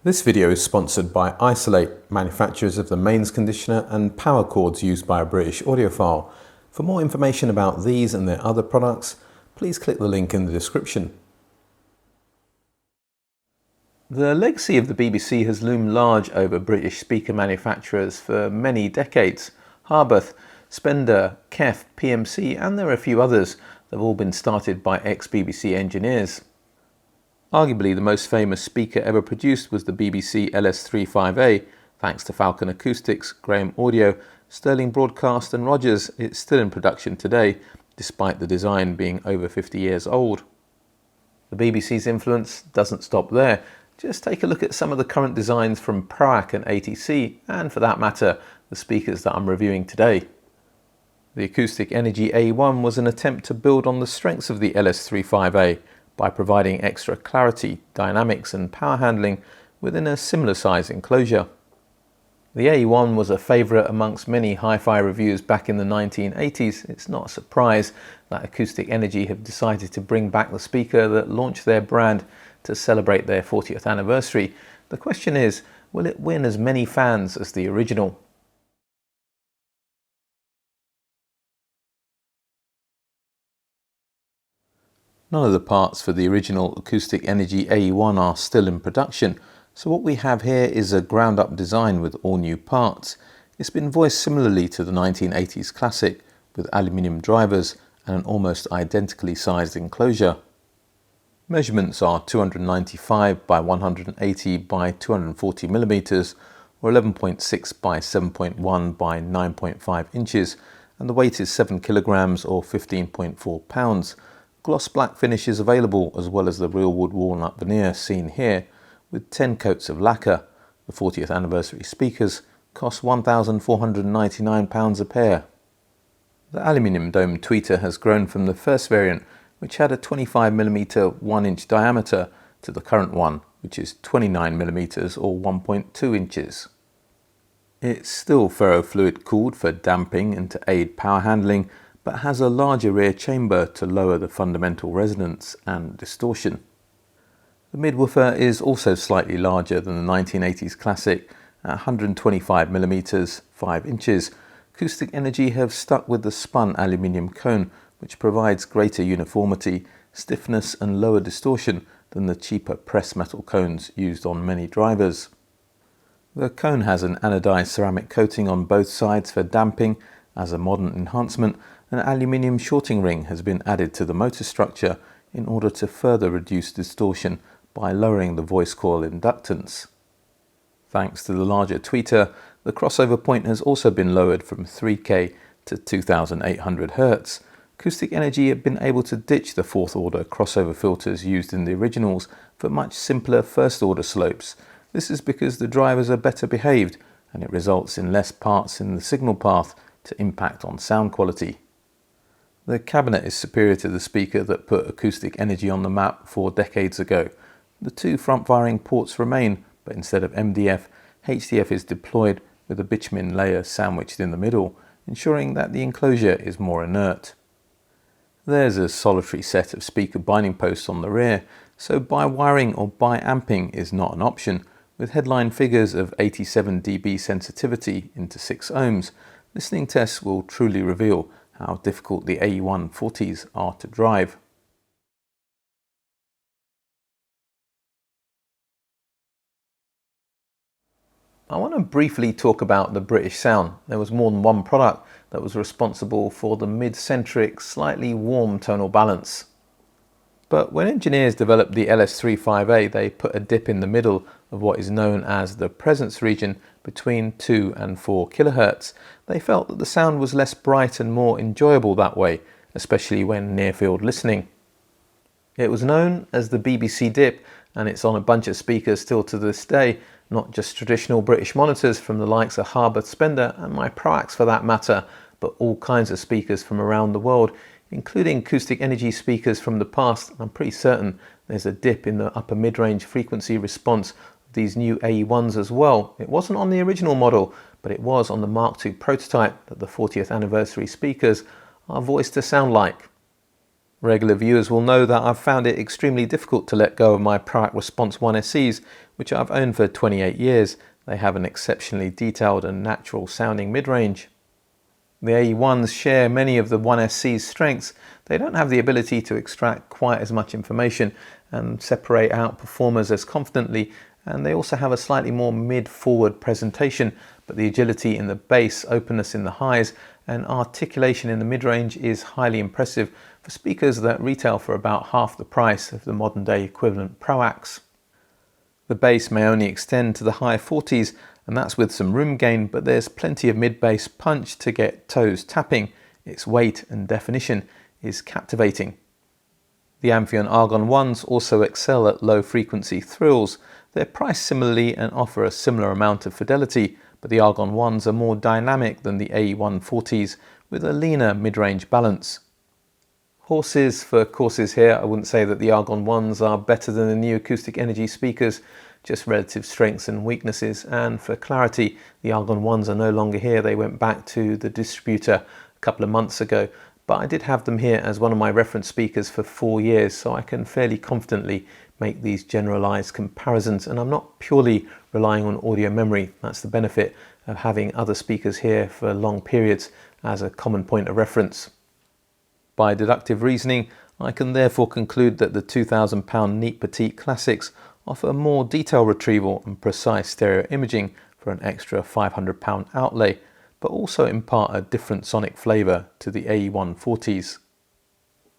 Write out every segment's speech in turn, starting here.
This video is sponsored by Isolate, manufacturers of the mains conditioner and power cords used by a British audiophile. For more information about these and their other products, please click the link in the description. The legacy of the BBC has loomed large over British speaker manufacturers for many decades. Harbath, Spender, Kerr, PMC, and there are a few others that have all been started by ex-BBC engineers. Arguably the most famous speaker ever produced was the BBC LS3 5A. Thanks to Falcon Acoustics, Graham Audio, Sterling Broadcast and Rogers, it's still in production today, despite the design being over 50 years old. The BBC's influence doesn't stop there. Just take a look at some of the current designs from Proac and ATC, and for that matter, the speakers that I'm reviewing today. The Acoustic Energy AE1 was an attempt to build on the strengths of the LS3 5A, by providing extra clarity, dynamics and power handling within a similar size enclosure. The AE1 was a favourite amongst many hi-fi reviewers back in the 1980s. It's not a surprise that Acoustic Energy have decided to bring back the speaker that launched their brand to celebrate their 40th anniversary. The question is, will it win as many fans as the original? None of the parts for the original Acoustic Energy AE1 are still in production, so what we have here is a ground-up design with all new parts. It's been voiced similarly to the 1980s classic, with aluminium drivers and an almost identically sized enclosure. Measurements are 295 by 180 by 240 mm, or 11.6 by 7.1 by 9.5 inches, and the weight is 7 kilograms or 15.4 pounds. Gloss black finish is available, as well as the real wood walnut veneer seen here, with 10 coats of lacquer. The 40th anniversary speakers cost £1,499 a pair. The aluminium dome tweeter has grown from the first variant, which had a 25mm 1-inch diameter, to the current one, which is 29mm or 1.2 inches. It's still ferrofluid cooled for damping and to aid power handling, but has a larger rear chamber to lower the fundamental resonance and distortion. The midwoofer is also slightly larger than the 1980s classic at 125mm 5 inches. Acoustic Energy have stuck with the spun aluminium cone, which provides greater uniformity, stiffness and lower distortion than the cheaper pressed metal cones used on many drivers. The cone has an anodized ceramic coating on both sides for damping. As a modern enhancement, an aluminium shorting ring has been added to the motor structure in order to further reduce distortion by lowering the voice coil inductance. Thanks to the larger tweeter, the crossover point has also been lowered from 3K to 2800 Hz. Acoustic Energy have been able to ditch the fourth order crossover filters used in the originals for much simpler first order slopes. This is because the drivers are better behaved and it results in less parts in the signal path to impact on sound quality. The cabinet is superior to the speaker that put Acoustic Energy on the map 4 decades ago. The 2 front-firing ports remain, but instead of MDF, HDF is deployed with a bitumen layer sandwiched in the middle, ensuring that the enclosure is more inert. There's a solitary set of speaker binding posts on the rear, so bi-wiring or bi-amping is not an option. With headline figures of 87 dB sensitivity into 6 ohms, listening tests will truly reveal how difficult the AE140s are to drive. I want to briefly talk about the British sound. There was more than one product that was responsible for the mid-centric, slightly warm tonal balance. But when engineers developed the LS3 5A, they put a dip in the middle of what is known as the presence region between 2 and 4 kHz. They felt that the sound was less bright and more enjoyable that way, especially when near-field listening. It was known as the BBC dip, and it's on a bunch of speakers still to this day, not just traditional British monitors from the likes of Harbath, Spender and my Proacs for that matter, but all kinds of speakers from around the world, including Acoustic Energy speakers from the past. I'm pretty certain there's a dip in the upper mid-range frequency response of these new AE1s as well. It wasn't on the original model, but it was on the Mark II prototype that the 40th anniversary speakers are voiced to sound like. Regular viewers will know that I've found it extremely difficult to let go of my Proact Response 1 SEs, which I've owned for 28 years. They have an exceptionally detailed and natural sounding mid-range. The AE1s share many of the 1SC's strengths. They don't have the ability to extract quite as much information and separate out performers as confidently, and they also have a slightly more mid-forward presentation, but the agility in the bass, openness in the highs, and articulation in the mid-range is highly impressive for speakers that retail for about half the price of the modern-day equivalent Proacts. The bass may only extend to the high 40s, and that's with some room gain, but there's plenty of mid-bass punch to get toes tapping. Its weight and definition is captivating. The Amphion Argon 1s also excel at low-frequency thrills. They're priced similarly and offer a similar amount of fidelity, but the Argon 1s are more dynamic than the AE140s, with a leaner mid-range balance. Horses for courses here. I wouldn't say that the Argon 1s are better than the new Acoustic Energy speakers, just relative strengths and weaknesses. And for clarity, the Argon 1s are no longer here. They went back to the distributor a couple of months ago, but I did have them here as one of my reference speakers for 4 years, so I can fairly confidently make these generalized comparisons, and I'm not purely relying on audio memory. That's the benefit of having other speakers here for long periods as a common point of reference. By deductive reasoning, I can therefore conclude that the £2,000 Neat Petite Classics offer more detail retrieval and precise stereo imaging for an extra £500 outlay, but also impart a different sonic flavour to the AE140s.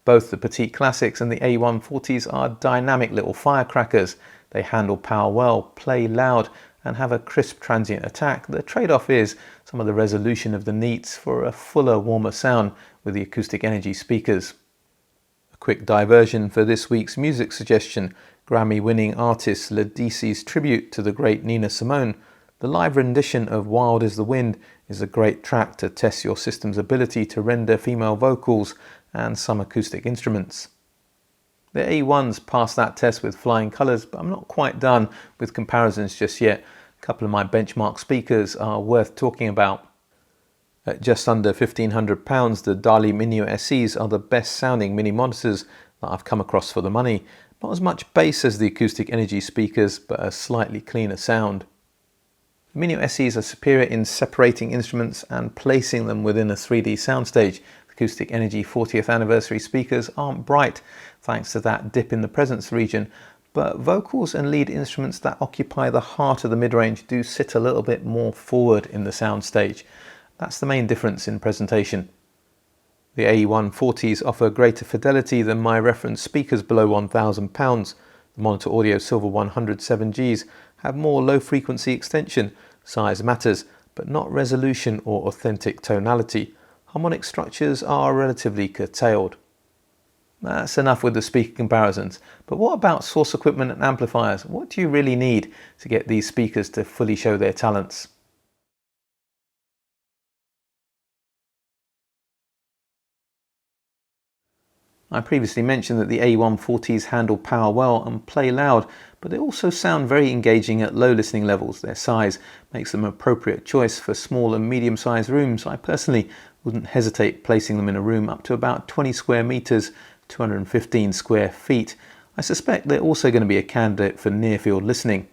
Both the Petite Classics and the AE140s are dynamic little firecrackers. They handle power well, play loud, and have a crisp transient attack. The trade-off is some of the resolution of the Neats for a fuller, warmer sound with the Acoustic Energy speakers. A quick diversion for this week's music suggestion: Grammy-winning artist Ledisi's tribute to the great Nina Simone. The live rendition of Wild is the Wind is a great track to test your system's ability to render female vocals and some acoustic instruments. The AE1s passed that test with flying colours, but I'm not quite done with comparisons just yet. A couple of my benchmark speakers are worth talking about. At just under £1,500, the Dali Mini SEs are the best sounding mini monitors that I've come across for the money. Not as much bass as the Acoustic Energy speakers, but a slightly cleaner sound. The Mini SEs are superior in separating instruments and placing them within a 3D soundstage. Acoustic Energy 40th anniversary speakers aren't bright thanks to that dip in the presence region, but vocals and lead instruments that occupy the heart of the mid-range do sit a little bit more forward in the soundstage. That's the main difference in presentation. The AE140s offer greater fidelity than my reference speakers below £1,000. The Monitor Audio Silver 107Gs have more low-frequency extension. Size matters, but not resolution or authentic tonality. Harmonic structures are relatively curtailed. That's enough with the speaker comparisons, but what about source equipment and amplifiers? What do you really need to get these speakers to fully show their talents? I previously mentioned that the AE140s handle power well and play loud, but they also sound very engaging at low listening levels. Their size makes them an appropriate choice for small and medium-sized rooms. I personally wouldn't hesitate placing them in a room up to about 20 square meters, 215 square feet. I suspect they're also going to be a candidate for near-field listening.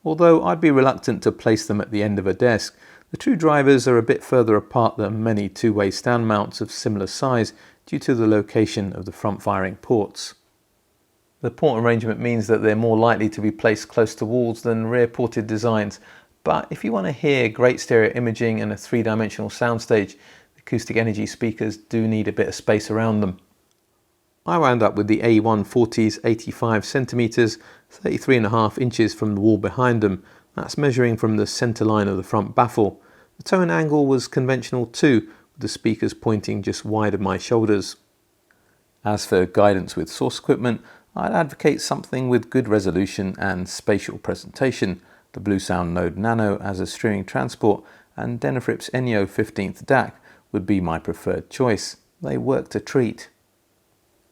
Although I'd be reluctant to place them at the end of a desk, the true drivers are a bit further apart than many two-way stand mounts of similar size due to the location of the front-firing ports. The port arrangement means that they're more likely to be placed close to walls than rear-ported designs, but if you want to hear great stereo imaging and a three-dimensional soundstage, the Acoustic Energy speakers do need a bit of space around them. I wound up with the AE140's 85 cm, 33.5 inches from the wall behind them. That's measuring from the centre line of the front baffle. The tone angle was conventional too, with the speakers pointing just wide of my shoulders. As for guidance with source equipment, I'd advocate something with good resolution and spatial presentation. The Bluesound Node Nano as a streaming transport and Denafrip's Enyo 15th DAC would be my preferred choice. They work to treat.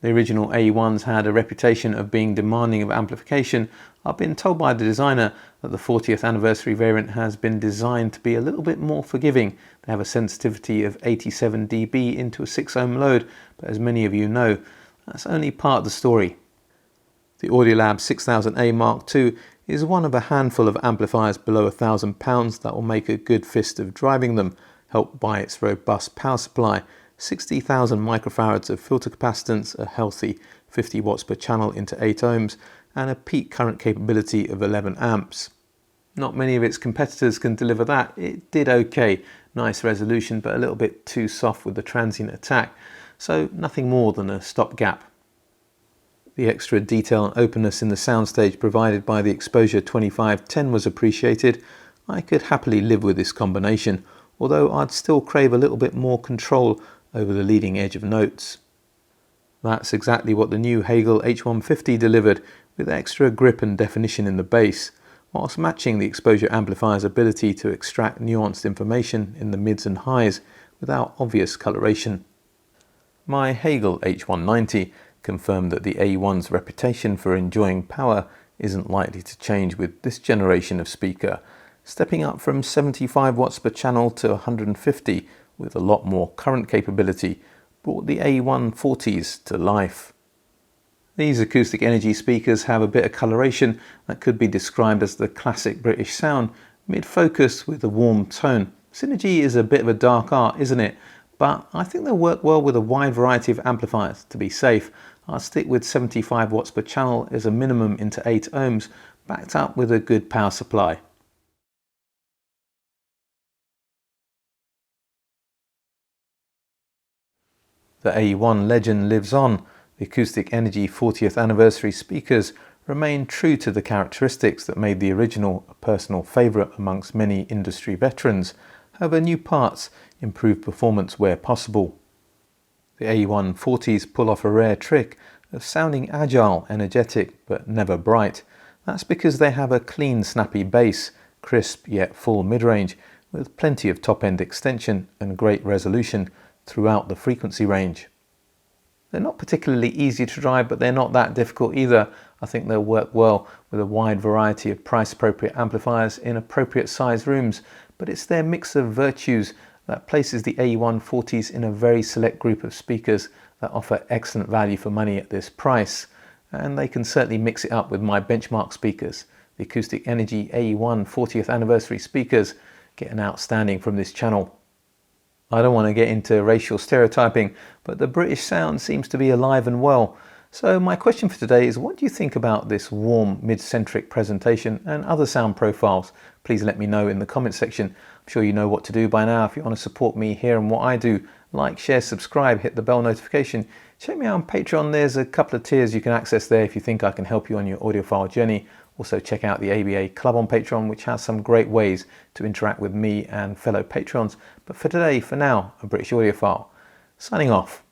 The original AE1s had a reputation of being demanding of amplification. I've been told by the designer that the 40th anniversary variant has been designed to be a little bit more forgiving. They have a sensitivity of 87 dB into a 6 ohm load, but as many of you know, that's only part of the story. The Audiolab 6000A Mark II is one of a handful of amplifiers below £1,000 that will make a good fist of driving them, helped by its robust power supply, 60,000 microfarads of filter capacitance, a healthy 50 watts per channel into 8 ohms, and a peak current capability of 11 amps. Not many of its competitors can deliver that. It did okay, nice resolution, but a little bit too soft with the transient attack, so nothing more than a stopgap. The extra detail and openness in the soundstage provided by the Exposure 2510 was appreciated. I could happily live with this combination, although I'd still crave a little bit more control over the leading edge of notes. That's exactly what the new Hegel H400 delivered, with extra grip and definition in the bass, whilst matching the exposure amplifier's ability to extract nuanced information in the mids and highs without obvious coloration. My Hegel H190 confirmed that the AE1's reputation for enjoying power isn't likely to change with this generation of speaker, stepping up from 75 watts per channel to 150 with a lot more current capability brought the AE140s to life. These Acoustic Energy speakers have a bit of coloration that could be described as the classic British sound, mid-focus with a warm tone. Synergy is a bit of a dark art, isn't it? But I think they'll work well with a wide variety of amplifiers. To be safe, I'll stick with 75 watts per channel as a minimum into 8 ohms, backed up with a good power supply. The AE1 legend lives on. The Acoustic Energy 40th anniversary speakers remain true to the characteristics that made the original a personal favourite amongst many industry veterans. However, new parts improve performance where possible. The AE140s pull off a rare trick of sounding agile, energetic, but never bright. That's because they have a clean, snappy bass, crisp yet full mid-range, with plenty of top-end extension and great resolution throughout the frequency range. They're not particularly easy to drive, but they're not that difficult either. I think they'll work well with a wide variety of price-appropriate amplifiers in appropriate size rooms, but it's their mix of virtues that places the AE140s in a very select group of speakers that offer excellent value for money at this price. And they can certainly mix it up with my benchmark speakers. The Acoustic Energy AE1 40th anniversary speakers get an outstanding from this channel. I don't want to get into racial stereotyping, but the British sound seems to be alive and well. So my question for today is, what do you think about this warm, mid-centric presentation and other sound profiles? Please let me know in the comment section. I'm sure you know what to do by now. If you want to support me here and what I do, like, share, subscribe, hit the bell notification. Check me out on Patreon. There's a couple of tiers you can access there if you think I can help you on your audiophile journey. Also check out the ABA Club on Patreon, which has some great ways to interact with me and fellow patrons. But for today, for now, a British audiophile. Signing off.